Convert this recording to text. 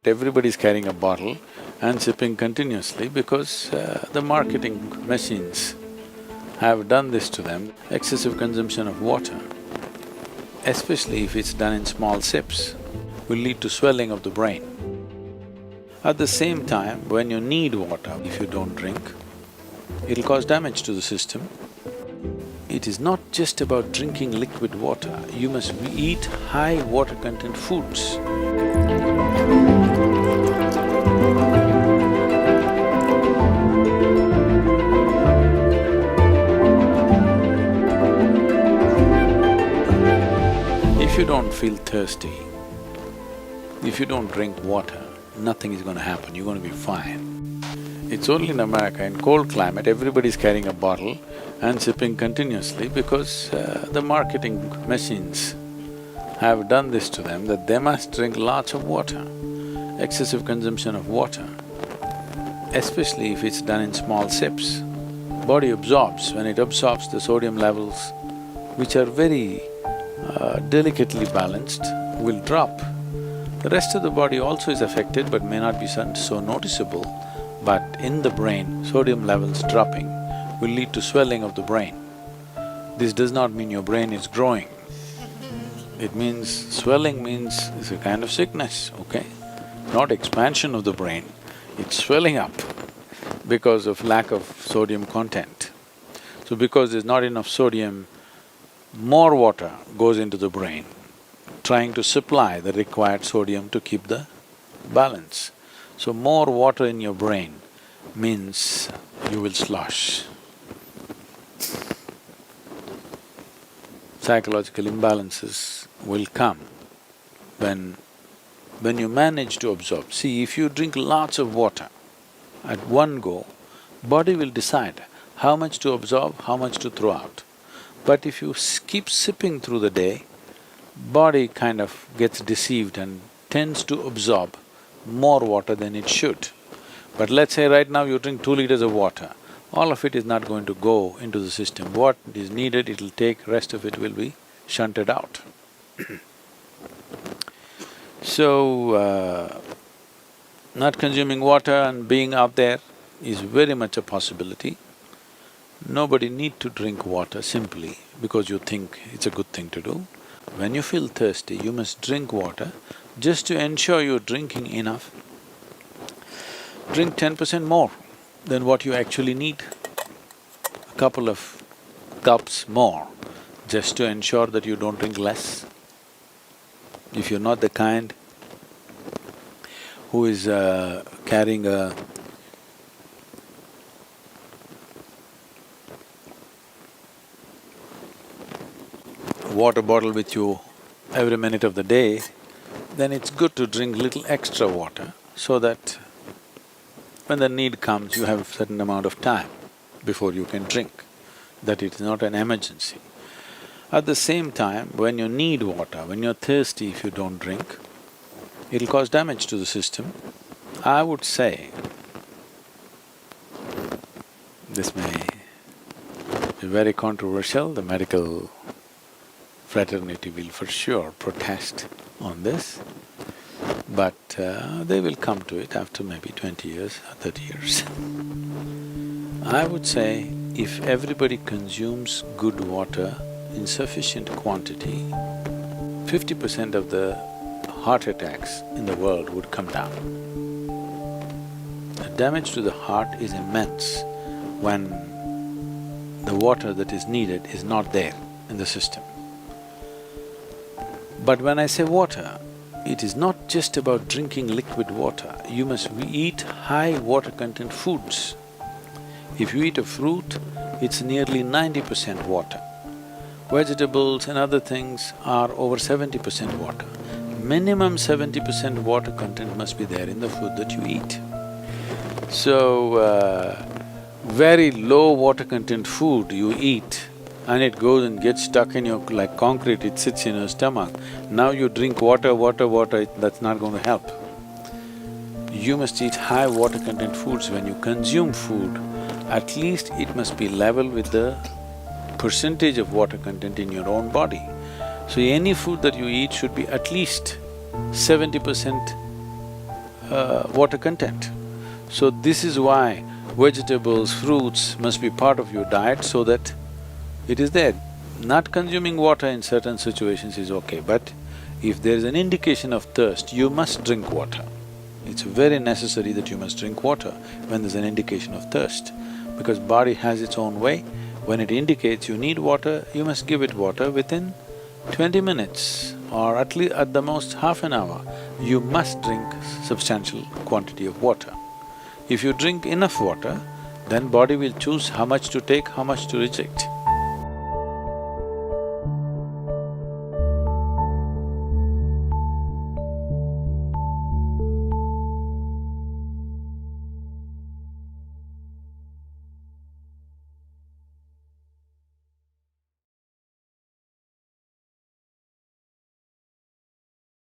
everybody's carrying a bottle and sipping continuously because the marketing machines have done this to them. Excessive consumption of water, especially if it's done in small sips, will lead to swelling of the brain. At the same time, when you need water, if you don't drink, it'll cause damage to the system. It is not just about drinking liquid water, you must eat high water content foods. If you don't feel thirsty, if you don't drink water, nothing is gonna happen, you're gonna be fine. It's only in America, in cold climate, everybody's carrying a bottle and sipping continuously because the marketing machines have done this to them that they must drink lots of water. Excessive consumption of water, especially if it's done in small sips. Body absorbs, when it absorbs the sodium levels, which are very delicately balanced, will drop. The rest of the body also is affected but may not be so noticeable, but in the brain, sodium levels dropping will lead to swelling of the brain. This does not mean your brain is growing. It means… swelling means it's a kind of sickness, okay? Not expansion of the brain, it's swelling up because of lack of sodium content. So because there's not enough sodium, more water goes into the brain, trying to supply the required sodium to keep the balance. So more water in your brain means you will slosh. Psychological imbalances will come when you manage to absorb. See, if you drink lots of water at one go, body will decide how much to absorb, how much to throw out. But if you keep sipping through the day, body kind of gets deceived and tends to absorb more water than it should. But let's say right now you drink 2 liters of water, all of it is not going to go into the system. What is needed, it'll take, rest of it will be shunted out. So, not consuming water and being out there is very much a possibility. Nobody need to drink water simply because you think it's a good thing to do. When you feel thirsty, you must drink water just to ensure you're drinking enough. Drink 10% more than what you actually need, a couple of cups more, just to ensure that you don't drink less. If you're not the kind who is carrying a water bottle with you every minute of the day, then it's good to drink little extra water so that when the need comes, you have a certain amount of time before you can drink, that it's not an emergency. At the same time, when you need water, when you're thirsty, if you don't drink, it'll cause damage to the system. I would say, this may be very controversial, the medical fraternity will for sure protest on this, but they will come to it after maybe 20 years or 30 years. I would say if everybody consumes good water in sufficient quantity, 50% of the heart attacks in the world would come down. The damage to the heart is immense when the water that is needed is not there in the system. But when I say water, it is not just about drinking liquid water, you must eat high water content foods. If you eat a fruit, it's nearly 90% water. Vegetables and other things are over 70% water. Minimum 70% water content must be there in the food that you eat. So, very low water content food you eat and it goes and gets stuck in your… like concrete, it sits in your stomach. Now you drink water, that's not going to help. You must eat high water content foods. When you consume food, at least it must be level with the percentage of water content in your own body. So any food that you eat should be at least 70% water content. So this is why vegetables, fruits must be part of your diet so that it is there. Not consuming water in certain situations is okay, but if there is an indication of thirst, you must drink water. It's very necessary that you must drink water when there's an indication of thirst, because body has its own way. When it indicates you need water, you must give it water within 20 minutes or at least at the most half an hour. You must drink substantial quantity of water. If you drink enough water, then body will choose how much to take, how much to reject.